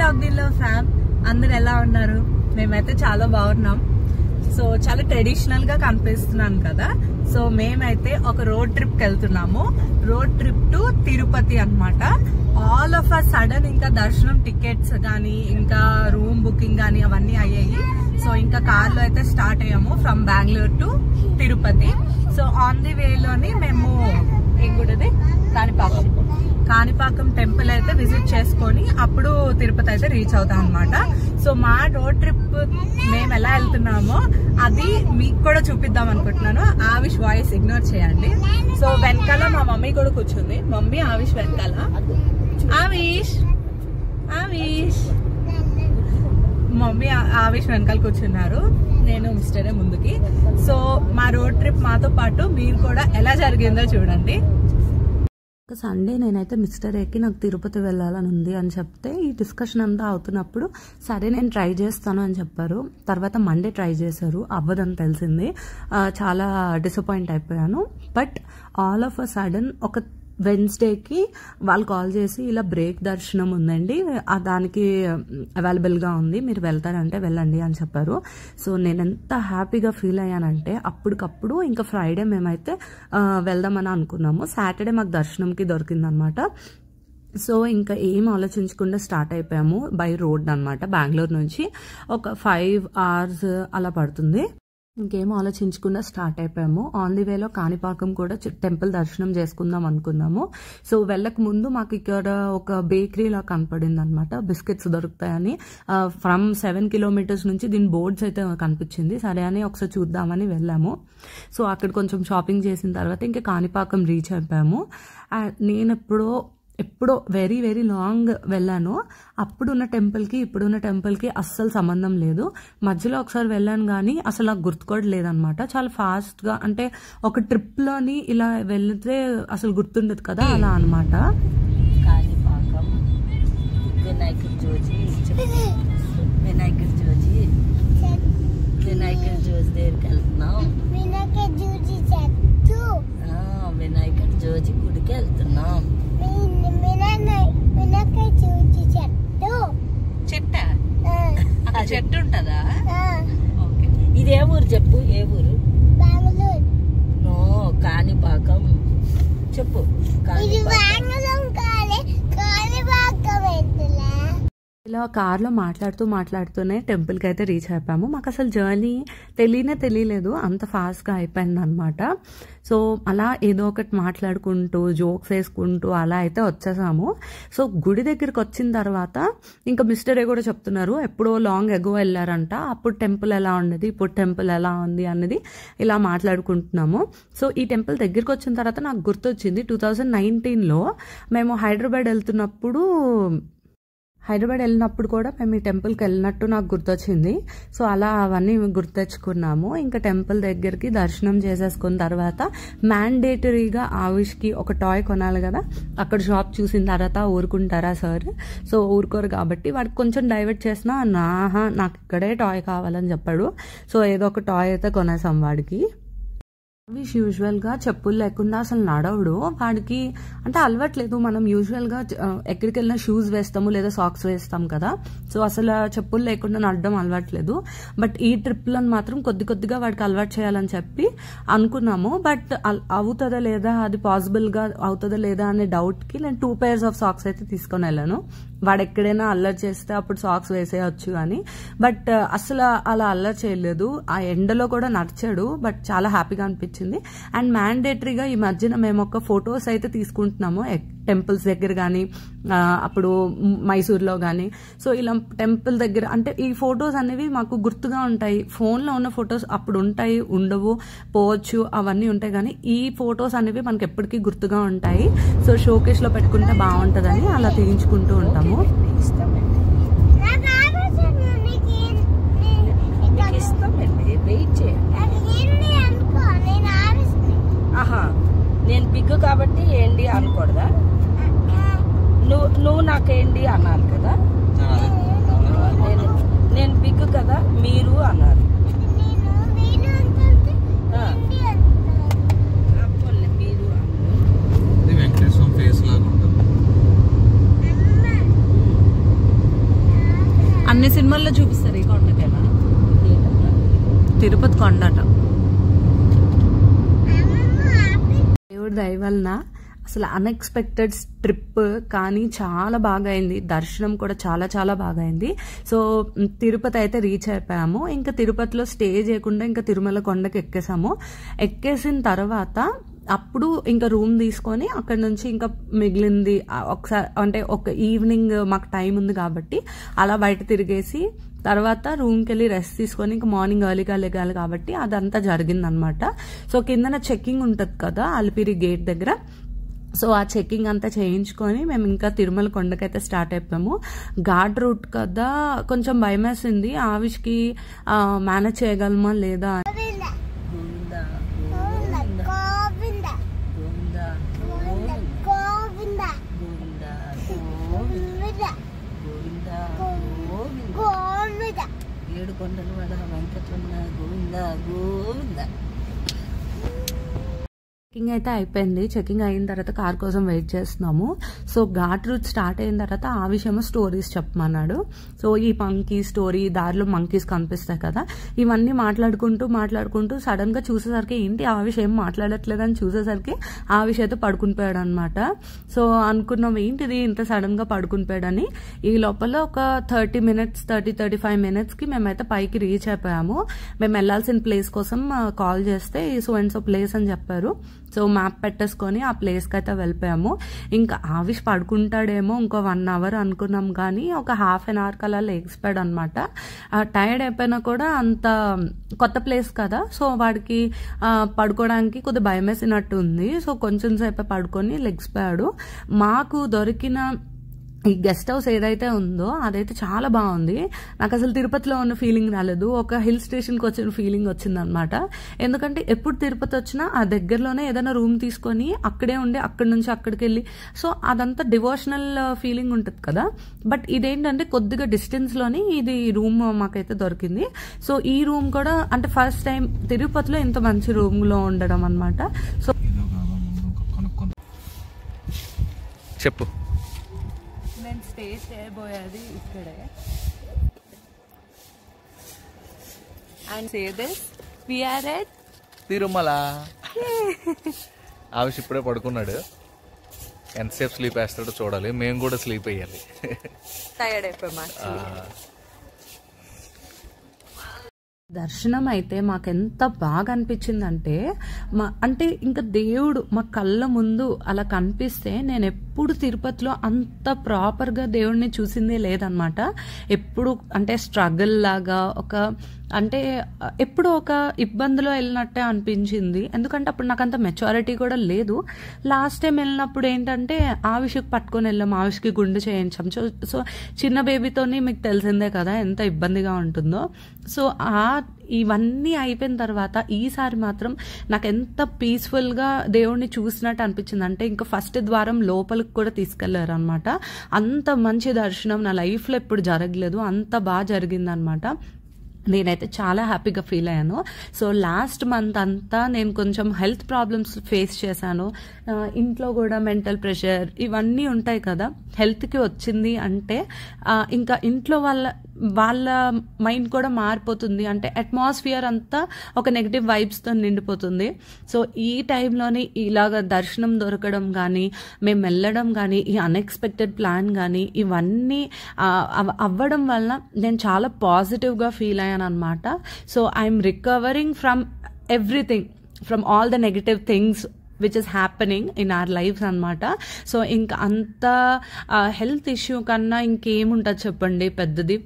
లాక్డౌన్లో ఫ్యామ్ అందరు ఎలా ఉన్నారు? మేమైతే చాలా బాగున్నాం. సో చాలా ట్రెడిషనల్ గా కనిపిస్తున్నాను కదా. సో మేమైతే ఒక రోడ్ ట్రిప్ కి వెళ్తున్నాము. రోడ్ ట్రిప్ టు తిరుపతి అన్నమాట. ఆల్ ఆఫ్ అ సడన్ ఇంకా దర్శనం టికెట్స్ కానీ ఇంకా రూమ్ బుకింగ్ కానీ అవన్నీ అయ్యాయి. సో ఇంకా కార్ లో అయితే స్టార్ట్ అయ్యాము from Bengaluru to Tirupati. So on the వేలోని మేము ఏం గుడిది కాణిపాకం టెంపుల్ అయితే విజిట్ చేసుకొని అప్పుడు తిరుపతి అయితే రీచ్ అవుతాం అనమాట. సో మా రోడ్ ట్రిప్ మేము ఎలా వెళ్తున్నామో అది మీకు కూడా చూపిద్దాం అనుకుంటున్నాను. ఆవిష్ వాయిస్ ఇగ్నోర్ చేయండి. సో వెనకాల మా మమ్మీ కూడా కూర్చుంది. మమ్మీ ఆవిష్ వెనకాల. ఆవిష్ మమ్మీ ఆవిష్ వెనకాల కూర్చున్నారు, నేను మిస్టరే ముందుకి. సో మా రోడ్ ట్రిప్ మాతో పాటు మీరు కూడా ఎలా జరిగిందో చూడండి. సండే నేనైతే మిస్టర్ ఏకి నాకు తిరుపతి వెళ్ళాలని ఉంది అని చెప్తే ఈ డిస్కషన్ అంతా అవుతున్నప్పుడు సరే నేను ట్రై చేస్తాను అని చెప్పారు. తర్వాత మండే ట్రై చేశారు, అవ్వదని తెలిసింది. చాలా డిసప్పాయింట్ అయిపోయాను. But all of a sudden ఒక వెన్స్డేకి వాళ్ళు కాల్ చేసి ఇలా బ్రేక్ దర్శనం ఉందండి, దానికి అవైలబుల్గా ఉంది, మీరు వెళ్తారంటే వెళ్ళండి అని చెప్పారు. సో నేను ఎంత హ్యాపీగా ఫీల్ అయ్యానంటే అప్పటికప్పుడు ఇంకా ఫ్రైడే మేమైతే వెళ్దామని అనుకున్నాము. సాటర్డే మాకు దర్శనంకి దొరికిందనమాట. సో ఇంకా ఏం ఆలోచించకుండా స్టార్ట్ అయిపోయాము బై రోడ్ అనమాట. బెంగళూరు నుంచి ఒక 5 hours అలా పడుతుంది. ఇంకేం ఆలోచించకుండా స్టార్ట్ అయిపోయాము. ఆన్ ది వేలో కాణిపాకం కూడా టెంపుల్ దర్శనం చేసుకుందాం అనుకున్నాము. సో వెళ్ళక ముందు మాకు ఇక్కడ ఒక బేకరీ లా కనపడింది అనమాట. బిస్కెట్స్ దొరుకుతాయని ఫ్రమ్ 7 kilometers నుంచి దీని బోర్డ్స్ అయితే కనిపించింది. సరే అని ఒకసారి చూద్దామని వెళ్ళాము. సో అక్కడ కొంచెం షాపింగ్ చేసిన తర్వాత ఇంకా కాణిపాకం రీచ్ అయిపోయాము. నేను ఎప్పుడో వెరీ వెరీ లాంగ్ వెళ్ళాను. అప్పుడున్న టెంపుల్కి ఇప్పుడున్న టెంపుల్కి అస్సలు సంబంధం లేదు. మధ్యలో ఒకసారి వెళ్ళాను కానీ అసలు నాకు గుర్తుకోవడం లేదనమాట. చాలా ఫాస్ట్గా అంటే ఒక ట్రిప్లోని ఇలా వెళ్తే అసలు గుర్తుండదు కదా, అలా అనమాట. కాణిపాకం వినాయక జోజి దగ్గరికి వెళ్తున్నాం. వినాయక జోజి గుడికి వెళ్తున్నాం. చెట్టు ఉంటదా? ఇదే ఊరు చెప్పు, ఏ ఊరు? నో, కాణిపాకం చెప్పు. ఇలా కార్లో మాట్లాడుతూనే టెంపుల్కి అయితే రీచ్ అయిపోయాము. మాకు అసలు జర్నీ తెలియలేదు, అంత ఫాస్ట్గా అయిపోయింది అనమాట. సో అలా ఏదో ఒకటి మాట్లాడుకుంటూ జోక్స్ వేసుకుంటూ అలా అయితే వచ్చేసాము. సో గుడి దగ్గరికి వచ్చిన తర్వాత ఇంకా మిస్టర్ ఏ కూడా చెప్తున్నారు ఎప్పుడో లాంగ్ ఎగో వెళ్ళారంట, అప్పుడు టెంపుల్ ఎలా ఉండేది, ఇప్పుడు టెంపుల్ ఎలా ఉంది అన్నది ఇలా మాట్లాడుకుంటున్నాము. సో ఈ టెంపుల్ దగ్గరికి వచ్చిన తర్వాత నాకు గుర్తొచ్చింది 2019లో మేము హైదరాబాద్ వెళ్ళినప్పుడు కూడా మేము ఈ టెంపుల్కి వెళ్ళినట్టు నాకు గుర్తొచ్చింది. సో అలా అవన్నీ గుర్తెచ్చుకున్నాము. ఇంకా టెంపుల్ దగ్గరికి దర్శనం చేసేసుకున్న తర్వాత మ్యాండేటరీగా ఆవిష్కి ఒక టాయ్ కొనాలి కదా. అక్కడ షాప్ చూసిన తర్వాత ఊరుకుంటారా సార్? సో ఊరుకోరు కాబట్టి వాడికి కొంచెం డైవర్ట్ చేసినా నాకు ఇక్కడే టాయ్ కావాలని చెప్పాడు. సో ఏదో ఒక టాయ్ అయితే కొనేసాం వాడికి. ఆవిష్ యూజువల్గా చెప్పులు లేకుండా అసలు నడవడు. వాడికి అంటే అలవాట్లేదు. మనం యూజువల్గా ఎక్కడికి వెళ్ళినా షూస్ వేస్తాము లేదా సాక్స్ వేస్తాం కదా. సో అసలు చెప్పులు లేకుండా నడడం అలవాట్లేదు. బట్ ఈ ట్రిప్లో మాత్రం కొద్దిగా వాడికి అలవాటు చేయాలని చెప్పి అనుకున్నాము. బట్ అవుతుందా లేదా, అది పాసిబుల్గా అవుతుందా లేదా అనే డౌట్కి నేను 2 pairs ఆఫ్ సాక్స్ అయితే తీసుకొని వెళ్ళాను. వాడు ఎక్కడైనా అల్లరి చేస్తే అప్పుడు సాక్స్ వేసేయచ్చు కానీ, బట్ అసలు అలా అల్లరి చేయలేదు. ఆ ఎండలో కూడా నడిచాడు. బట్ చాలా హ్యాపీగా అనిపించింది. అండ్ మ్యాండేటరీగా ఈ మధ్యన మేము ఒక ఫొటోస్ అయితే తీసుకుంటున్నాము టెంపుల్స్ దగ్గర కానీ, అప్పుడు మైసూర్లో కానీ. సో ఇలా టెంపుల్ దగ్గర అంటే ఈ ఫొటోస్ అనేవి మాకు గుర్తుగా ఉంటాయి. ఫోన్లో ఉన్న ఫొటోస్ అప్పుడు ఉంటాయి, ఉండవు, పోవచ్చు, అవన్నీ ఉంటాయి. కానీ ఈ ఫొటోస్ అనేవి మనకి ఎప్పటికీ గుర్తుగా ఉంటాయి. సో షోకేస్లో పెట్టుకుంటే బాగుంటుందని అలా తీయించుకుంటూ ఉంటాము. నేను బిగ్గు కాబట్టి ఏంటి అనకూడదా? నువ్వు నాకేంటి అన్నారు కదా. నేను బిగ్గు కదా, మీరు అన్నారు. అన్ని సినిమాల్లో చూపిస్తారు ఈ కొండకేనా? తిరుపతి కొండట. దేవుడి దయ వలన అసలు అన్ఎక్స్పెక్టెడ్ ట్రిప్, కానీ చాలా బాగా అయింది. దర్శనం కూడా చాలా చాలా బాగా అయింది. సో తిరుపతి అయితే రీచ్ అయిపోయాము. ఇంకా తిరుపతిలో స్టే చేయకుండా ఇంకా తిరుమల కొండకి ఎక్కేసాము. ఎక్కేసిన తర్వాత అప్పుడు ఇంకా రూమ్ తీసుకొని అక్కడ నుంచి ఇంకా మిగిలింది ఒకసారి అంటే ఒక ఈవినింగ్ మాకు టైం ఉంది కాబట్టి అలా బయట తిరిగేసి తర్వాత రూమ్కి వెళ్ళి రెస్ట్ తీసుకొని ఇంకా మార్నింగ్ ఎర్లీగా లెగాలి కాబట్టి అదంతా జరిగిందనమాట. సో కిందన చెక్కింగ్ ఉంటుంది కదా అలిపిరి గేట్ దగ్గర. సో ఆ చెక్కింగ్ అంతా చేయించుకొని మేము ఇంకా తిరుమల కొండకైతే స్టార్ట్ అయిపోయాము. ఘాట్ రూట్ కదా, కొంచెం భయం వేసింది ఆవిష్కి మేనేజ్ చేయగలమా లేదా. ఏడు కొండలు వడ వెంకటరమణ గోవింద గోవింద. చెకింగ్ అయితే అయిపోయింది. చెకింగ్ అయిన తర్వాత కార్ కోసం వెయిట్ చేస్తున్నాము. సో ఘాట్ రూట్ స్టార్ట్ అయిన తర్వాత ఆ విషయమో స్టోరీస్ చెప్పమన్నాడు. సో ఈ మంకీ స్టోరీ, దారిలో మంకీస్ కనిపిస్తాయి కదా, ఇవన్నీ మాట్లాడుకుంటూ సడన్ గా చూసేసరికి ఏంటి ఆ విషయం మాట్లాడట్లేదని చూసేసరికి ఆ విషయంతో పడుకుని పోయాడు అనమాట. సో అనుకున్నాం ఏంటిది ఇంత సడన్ గా పడుకుని పోయాడని. ఈ లోపల ఒక 35 minutes కి మేమైతే పైకి రీచ్ అయిపోయాము. మేము వెళ్లాల్సిన ప్లేస్ కోసం కాల్ చేస్తే సో అండ్ సో ప్లేస్ అని చెప్పారు. సో మ్యాప్ పెట్టేసుకొని ఆ ప్లేస్కి అయితే వెళ్ళిపోయాము. ఇంకా ఆవిష్ పడుకుంటాడేమో ఇంకో 1 hour అనుకున్నాం, కానీ ఒక ½ an hour కల్లా లెగ్స్పాడ్ అనమాట. టైర్డ్ అయిపోయినా కూడా అంత కొత్త ప్లేస్ కదా, సో వాడికి పడుకోవడానికి కొద్దిగా భయం వేసినట్టు ఉంది. సో కొంచెం సేపు పడుకొని లెగ్స్పాడు. మాకు దొరికిన ఈ గెస్ట్ హౌస్ ఏదైతే ఉందో అదైతే చాలా బాగుంది. నాకు అసలు తిరుపతిలో ఉన్న ఫీలింగ్ రాలేదు, ఒక హిల్ స్టేషన్కి వచ్చిన ఫీలింగ్ వచ్చింది అనమాట. ఎందుకంటే ఎప్పుడు తిరుపతి వచ్చినా ఆ దగ్గరలోనే ఏదైనా రూమ్ తీసుకొని అక్కడే ఉండి అక్కడి నుంచి అక్కడికి వెళ్ళి సో అదంతా డివోషనల్ ఫీలింగ్ ఉంటుంది కదా. బట్ ఇదేంటంటే కొద్దిగా డిస్టెన్స్లోని ఇది రూమ్ మాకైతే దొరికింది. సో ఈ రూమ్ కూడా అంటే ఫస్ట్ టైం తిరుపతిలో ఇంత మంచి రూమ్లో ఉండడం అనమాట. సో చెప్పు. నేను స్టే చేయబోయేది ఇక్కడే. And say this we are at Tirumala. Avish ఇప్పుడే పడుకున్నాడు, ఎంతసేపు స్లీప్ వేస్తాడో చూడాలి. మేము కూడా స్లీప్ వేయాలి. టైర్డ్ అయిపోయాం. దర్శనం అయితే మాకెంత బాగా అనిపించిందంటే అంటే ఇంకా దేవుడు మా కళ్ళ ముందు అలా కనిపిస్తే నేను ఎప్పుడు తిరుపతిలో అంత ప్రాపర్గా దేవుడిని చూసిందే లేదనమాట. ఎప్పుడు అంటే స్ట్రగుల్ లాగా అంటే ఎప్పుడు ఒక ఇబ్బందిలో వెళ్ళినట్టే అనిపించింది. ఎందుకంటే అప్పుడు నాకు అంత మెచ్యూరిటీ కూడా లేదు. లాస్ట్ టైం వెళ్ళినప్పుడు ఏంటంటే ఆవిష్కి పట్టుకొని వెళ్ళాం, ఆవిష్కి గుండు చేయించాం. సో చిన్న బేబీతోని మీకు తెలిసిందే కదా ఎంత ఇబ్బందిగా ఉంటుందో. సో ఇవన్నీ అయిపోయిన తర్వాత ఈసారి మాత్రం నాకు ఎంత పీస్ఫుల్గా దేవుడిని చూసినట్టు అనిపించింది అంటే ఇంకా ఫస్ట్ ద్వారం లోపలికి కూడా తీసుకెళ్లారు అనమాట. అంత మంచి దర్శనం నా లైఫ్లో ఎప్పుడు జరగలేదు, అంత బాగా జరిగిందనమాట. నేనైతే చాలా హ్యాపీగా ఫీల్ అయ్యాను. సో లాస్ట్ మంత్ అంతా నేను కొంచెం హెల్త్ ప్రాబ్లమ్స్ ఫేస్ చేశాను. ఇంట్లో కూడా మెంటల్ ప్రెషర్ ఇవన్నీ ఉంటాయి కదా. హెల్త్కి వచ్చింది అంటే ఇంకా ఇంట్లో వాళ్ళ మైండ్ కూడా మారిపోతుంది. అంటే అట్మాస్ఫియర్ అంతా ఒక నెగిటివ్ వైబ్స్తో నిండిపోతుంది. సో ఈ టైంలోని ఇలాగ దర్శనం దొరకడం కానీ, మేము వెళ్ళడం కానీ, ఈ అన్ఎక్స్పెక్టెడ్ ప్లాన్ కానీ ఇవన్నీ అవ్వడం వల్ల నేను చాలా పాజిటివ్గా ఫీల్ అయ్యాను అనమాట. So I'm recovering from everything, from all the negative things which is happening in our lives అనమాట. సో ఇంకా అంత హెల్త్ ఇష్యూ కన్నా ఇంకేముంటుంది చెప్పండి పెద్దది.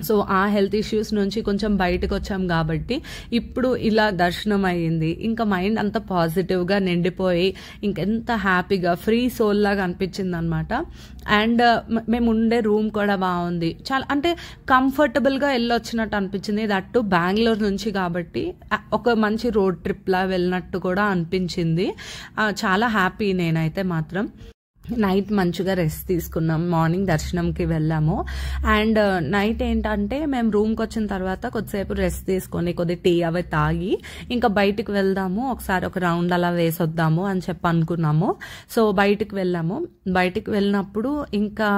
సో ఆ హెల్త్ ఇష్యూస్ నుంచి కొంచెం బయటకు వచ్చాం కాబట్టి ఇప్పుడు ఇలా దర్శనం అయ్యింది. ఇంకా మైండ్ అంత పాజిటివ్గా నిండిపోయి ఇంకెంత హ్యాపీగా ఫ్రీ సోల్ లాగా అనిపించింది అనమాట. అండ్ మేము ఉండే రూమ్ కూడా బాగుంది, చాలా అంటే కంఫర్టబుల్గా వెళ్ళొచ్చినట్టు అనిపించింది. దట్టు బెంగళూరు నుంచి కాబట్టి ఒక మంచి రోడ్ ట్రిప్లా వెళ్ళినట్టు కూడా అనిపించింది. చాలా హ్యాపీ నేనైతే మాత్రం. నైట్ మంచిగా రెస్ట్ తీసుకున్నాం. మార్నింగ్ దర్శనంకి వెళ్ళాము. అండ్ నైట్ ఏంటంటే మేము రూమ్కి వచ్చిన తర్వాత కొద్దిసేపు రెస్ట్ తీసుకొని కొద్ది టీ అవి తాగి ఇంకా బయటికి వెళ్దాము, ఒకసారి ఒక రౌండ్ అలా వేసొద్దాము అని చెప్పి అనుకున్నాము. సో బయటికి వెళ్ళాము. బయటికి వెళ్ళినప్పుడు ఇంకా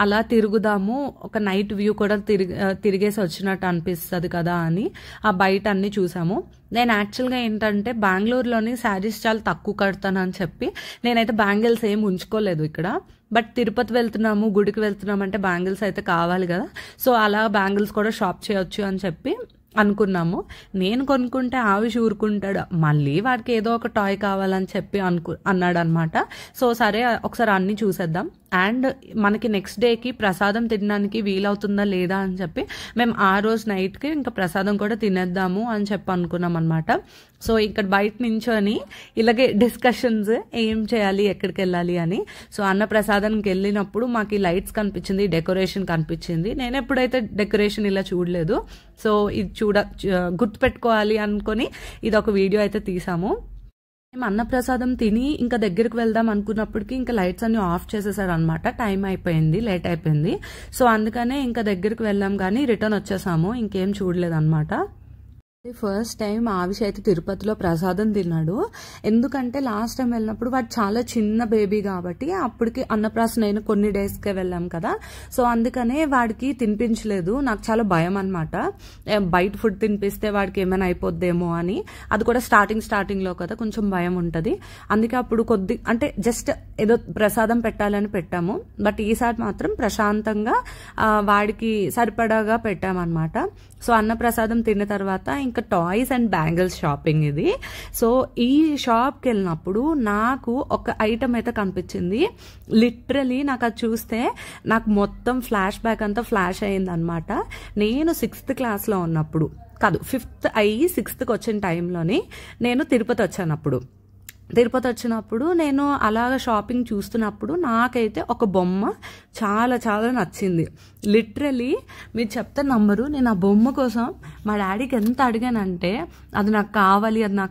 అలా తిరుగుదాము, ఒక నైట్ వ్యూ కూడా తిరిగేసి వచ్చినట్టు అనిపిస్తుంది కదా అని ఆ బయట అన్ని చూసాము. నేను యాక్చువల్గా ఏంటంటే బెంగళూరులోని శారీస్ చాలా తక్కువ కడతానని చెప్పి నేనైతే బ్యాంగిల్స్ ఏం ఉంచుకోలేదు ఇక్కడ. బట్ తిరుపతి వెళ్తున్నాము, గుడికి వెళ్తున్నాము అంటే బ్యాంగిల్స్ అయితే కావాలి కదా. సో అలా బ్యాంగిల్స్ కూడా షాప్ చేయొచ్చు అని చెప్పి అనుకున్నాము. నేను కొనుక్కుంటే ఆవిష్ ఊరుకుంటాడు, మళ్ళీ వాడికి ఏదో ఒక టాయ్ కావాలని చెప్పి అన్నాడు అనమాట. సో సరే ఒకసారి అన్ని చూసేద్దాం. అండ్ మనకి నెక్స్ట్ డేకి ప్రసాదం తినడానికి వీలవుతుందా లేదా అని చెప్పి మేము ఆ రోజు నైట్కి ఇంకా ప్రసాదం కూడా తినేద్దాము అని చెప్పి అనుకున్నాం అనమాట. సో ఇక్కడ బయట నించొని ఇలాగే డిస్కషన్స్ ఏం చేయాలి, ఎక్కడికి వెళ్ళాలి అని. సో అన్న ప్రసాదానికి వెళ్ళినప్పుడు మాకు ఈ లైట్స్ కనిపించింది, డెకరేషన్ కనిపించింది. నేను ఎప్పుడైతే డెకరేషన్ ఇలా చూడలేదు. సో ఇది గుర్తుపెట్టుకోవాలి అనుకొని ఇది ఒక వీడియో అయితే తీసాము. మేము అన్నప్రసాదం తిని ఇంకా దగ్గరికి వెళ్దాం అనుకున్నప్పటికీ ఇంకా లైట్స్ అన్ని ఆఫ్ చేసేసారు అనమాట. టైం అయిపోయింది, లేట్ అయిపోయింది. సో అందుకనే ఇంకా దగ్గరికి వెళ్ళాం కానీ రిటర్న్ వచ్చేసాము, ఇంకేం చూడలేదు అనమాట. ఫస్ట్ టైం ఆవిష్ అయితే తిరుపతిలో ప్రసాదం తిన్నాడు. ఎందుకంటే లాస్ట్ టైం వెళ్ళినప్పుడు వాడు చాలా చిన్న బేబీ కాబట్టి అప్పటికి అన్నప్రాసన అయిన కొన్ని డేస్కే వెళ్ళాం కదా. సో అందుకనే వాడికి తినిపించలేదు. నాకు చాలా భయం అనమాట, బయట ఫుడ్ తినిపిస్తే వాడికి ఏమైనా అయిపోద్దేమో అని. అది కూడా స్టార్టింగ్ లో కదా, కొంచెం భయం ఉంటుంది. అందుకే అప్పుడు అంటే జస్ట్ ఏదో ప్రసాదం పెట్టాలని పెట్టాము. బట్ ఈసారి మాత్రం ప్రశాంతంగా వాడికి సరిపడాగా పెట్టామన్నమాట. సో అన్నప్రసాదం తిన్న తర్వాత ఇంకా టాయ్స్ అండ్ బ్యాంగిల్స్ షాపింగ్ ఇది. సో ఈ షాప్కి వెళ్ళినప్పుడు నాకు ఒక ఐటమ్ అయితే కనిపించింది. లిటరలీ నాకు అది చూస్తే నాకు మొత్తం ఫ్లాష్ బ్యాక్ అంతా ఫ్లాష్ అయింది అనమాట. నేను 6th క్లాస్లో ఉన్నప్పుడు కాదు, 5th అయ్యి 6th వచ్చిన టైంలోని నేను తిరుపతి వచ్చినప్పుడు నేను అలాగ షాపింగ్ చూస్తున్నప్పుడు నాకైతే ఒక బొమ్మ చాలా చాలా నచ్చింది. లిటరలీ మీరు చెప్తే నమ్మరు, నేను ఆ బొమ్మ కోసం మా డాడీకి ఎంత అడిగానంటే అది నాకు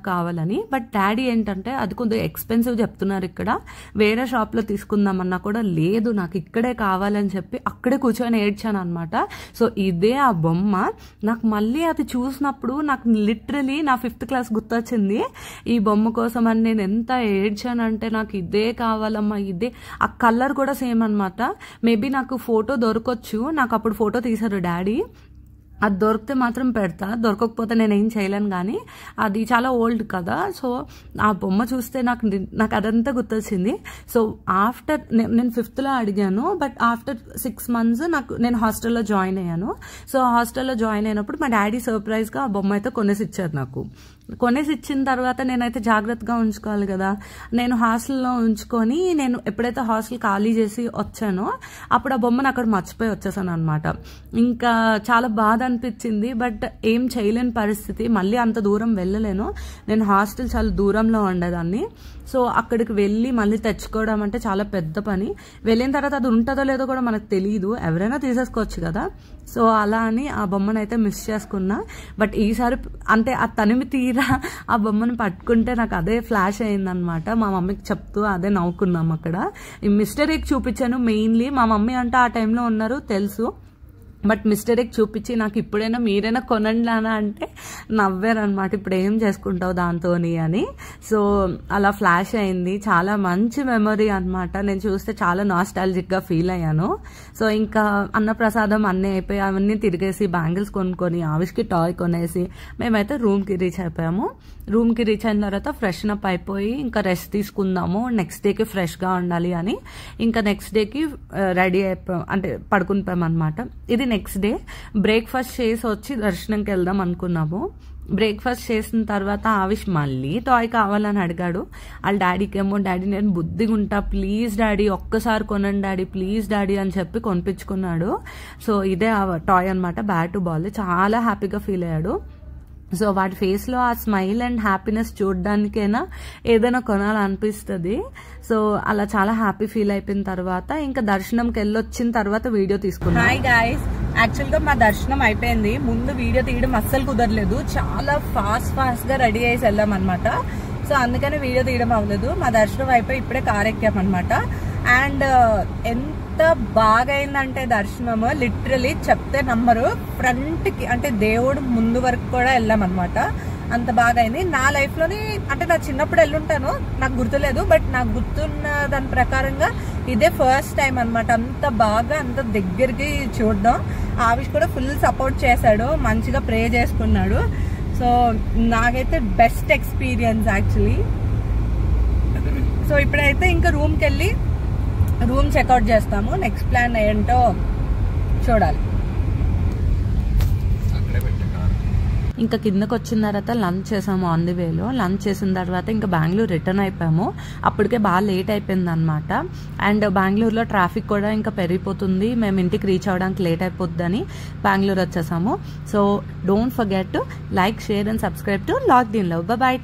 కావాలని. బట్ డాడీ ఏంటంటే అది కొంచెం ఎక్స్పెన్సివ్ చెప్తున్నారు ఇక్కడ, వేరే షాప్లో తీసుకుందామన్నా కూడా లేదు, నాకు ఇక్కడే కావాలని చెప్పి అక్కడే కూర్చొని ఏడ్చాను అనమాట. సో ఇదే ఆ బొమ్మ. నాకు మళ్ళీ అది చూసినప్పుడు నాకు లిటరలీ నా 5th క్లాస్ గుర్తొచ్చింది. ఈ బొమ్మ కోసం అని నేను ఎంత ఏడ్చానంటే నాకు ఇదే కావాలమ్మా, ఇదే. ఆ కలర్ కూడా సేమ్ అనమాట. మేబీ నాకు ఫోటో దొరకొచ్చు, నాకు అప్పుడు ఫోటో తీశారు డాడీ. అది దొరికితే మాత్రం పెడతా, దొరకకపోతే నేనేం చేయలేను. కానీ అది చాలా ఓల్డ్ కదా. సో ఆ బొమ్మ చూస్తే నాకు అదంతా గుర్తొచ్చింది. సో ఆఫ్టర్ నేను 5th అడిగాను. బట్ ఆఫ్టర్ 6 months నేను హాస్టల్లో జాయిన్ అయ్యాను. సో హాస్టల్లో జాయిన్ అయినప్పుడు మా డాడీ సర్ప్రైజ్గా ఆ బొమ్మ అయితే కొనేసి ఇచ్చారు నాకు. కొనేసి ఇచ్చిన తర్వాత నేనైతే జాగ్రత్తగా ఉంచుకోవాలి కదా. నేను హాస్టల్లో ఉంచుకొని నేను ఎప్పుడైతే హాస్టల్ ఖాళీ చేసి వచ్చానో అప్పుడు ఆ బొమ్మను అక్కడ మర్చిపోయి వచ్చేసాను అనమాట. ఇంకా చాలా బాధ అనిపించింది. బట్ ఏం చేయలేని పరిస్థితి, మళ్ళీ అంత దూరం వెళ్ళలేను. నేను హాస్టల్ చాలా దూరంలో ఉండేదాన్ని. సో అక్కడికి వెళ్ళి మళ్ళీ తెచ్చుకోవడం అంటే చాలా పెద్ద పని. వెళ్ళిన తర్వాత అది ఉంటుందో లేదో కూడా మనకు తెలియదు, ఎవరైనా తీసేసుకోవచ్చు కదా. సో అలా అని ఆ బొమ్మను అయితే మిస్ చేసుకున్నా. బట్ ఈసారి అంటే ఆ తనిమి తీరా ఆ బొమ్మను పట్టుకుంటే నాకు అదే ఫ్లాష్ అయిందనమాట. మా మమ్మీకి చెప్తూ అదే నవ్వుకున్నాం అక్కడ. ఈ మిస్టర్ ఎగ్ చూపించాను మెయిన్లీ. మా మమ్మీ అంటే ఆ టైంలో ఉన్నారు తెలుసు, బట్ మిస్టర్ ఎగ్ చూపించి నాకు ఇప్పుడైనా మీరైనా కొనండి నాన్న అంటే నవ్వారనమాట. ఇప్పుడు ఏం చేసుకుంటావు దాంతోని అని. సో అలా ఫ్లాష్ అయింది. చాలా మంచి మెమరీ అనమాట. నేను చూస్తే చాలా నాస్టాలజిక్గా ఫీల్ అయ్యాను. సో ఇంకా అన్నప్రసాదం అన్నీ అయిపోయి అవన్నీ తిరిగేసి బ్యాంగిల్స్ కొనుక్కొని ఆవిష్కి టాయ్ కొనేసి మేమైతే రూమ్కి రీచ్ అయిపోయాము. రూమ్కి రీచ్ అయిన తర్వాత ఫ్రెషన్ అప్ అయిపోయి ఇంకా రెస్ట్ తీసుకుందాము, నెక్స్ట్ డేకి ఫ్రెష్గా ఉండాలి అని ఇంకా నెక్స్ట్ డేకి రెడీ అయిపోయాం, అంటే పడుకుని పోయామన్నమాట. ఇది నెక్స్ట్ డే. బ్రేక్ఫాస్ట్ చేసి వచ్చి దర్శనంకి వెళ్దాం అనుకున్నాము. బ్రేక్ఫాస్ట్ చేసిన తర్వాత ఆవిష్ మళ్ళీ టాయ్ కావాలని అడిగాడు. వాళ్ళ డాడీకి ఏమో డాడీ నేను బుద్ధిగా ఉంటా, ప్లీజ్ డాడీ ఒక్కసారి కొనండి డాడీ, ప్లీజ్ డాడీ అని చెప్పి కొనిపించుకున్నాడు. సో ఇదే ఆ టాయ్ అనమాట, బ్యాట్ బాల్. చాలా హ్యాపీగా ఫీల్ అయ్యాడు. సో వాటి ఫేస్లో ఆ స్మైల్ అండ్ హ్యాపీనెస్ చూడడానికైనా ఏదైనా కొనాలనిపిస్తుంది. సో అలా చాలా హ్యాపీ ఫీల్ అయిపోయిన తర్వాత ఇంకా దర్శనంకి వెళ్ళొచ్చిన తర్వాత వీడియో తీసుకున్నాం. హాయ్ గాయ్స్, యాక్చువల్ గా మా దర్శనం అయిపోయింది. ముందు వీడియో తీయడం అస్సలు కుదరలేదు, చాలా ఫాస్ట్ గా రెడీ అయ్యి వెళ్ళాం అనమాట. సో అందుకని వీడియో తీయడం అవ్వలేదు. మా దర్శనం అయిపోయి ఇప్పుడే కార్ ఎక్కామన్నమాట. అండ్ ఎంత బాగా అయిందంటే దర్శనము లిటరలీ చెప్తే నమ్మరు. ఫ్రంట్ కి అంటే దేవుడు ముందు వరకు కూడా వెళ్ళామన్నమాట. అంత బాగా అయింది. నా లైఫ్ లోని అంటే నా చిన్నప్పుడు వెళ్ళుంటాను, నాకు గుర్తులేదు, బట్ నాకు గుర్తున్న దాని ప్రకారంగా ఇదే ఫస్ట్ టైం అన్నమాట. అంత బాగా అంత దగ్గరికి చూడడం. ఆవిష్ కూడా ఫుల్ సపోర్ట్ చేశాడు, మంచిగా ప్రే చేసుకున్నాడు. సో నాకైతే బెస్ట్ ఎక్స్పీరియన్స్ యాక్చువల్లీ. సో ఇప్పుడైతే ఇంకా రూమ్కి వెళ్ళి రూమ్ చెక్అవుట్ చేస్తాము. నెక్స్ట్ ప్లాన్ ఏంటో చూడాలి. ఇంకా కిందకు వచ్చిన తర్వాత లంచ్ చేసాము ఆన్ ది వేలో. లంచ్ చేసిన తర్వాత ఇంకా బెంగళూరు రిటర్న్ అయిపోయాము. అప్పటికే బాగా లేట్ అయిపోయింది అనమాట. అండ్ బెంగళూరులో ట్రాఫిక్ కూడా ఇంకా పెరిగిపోతుంది, మేము ఇంటికి రీచ్ అవ్వడానికి లేట్ అయిపోతుందని బెంగళూరు వచ్చేసాము. So don't forget to like, share and subscribe to logged in love. By by.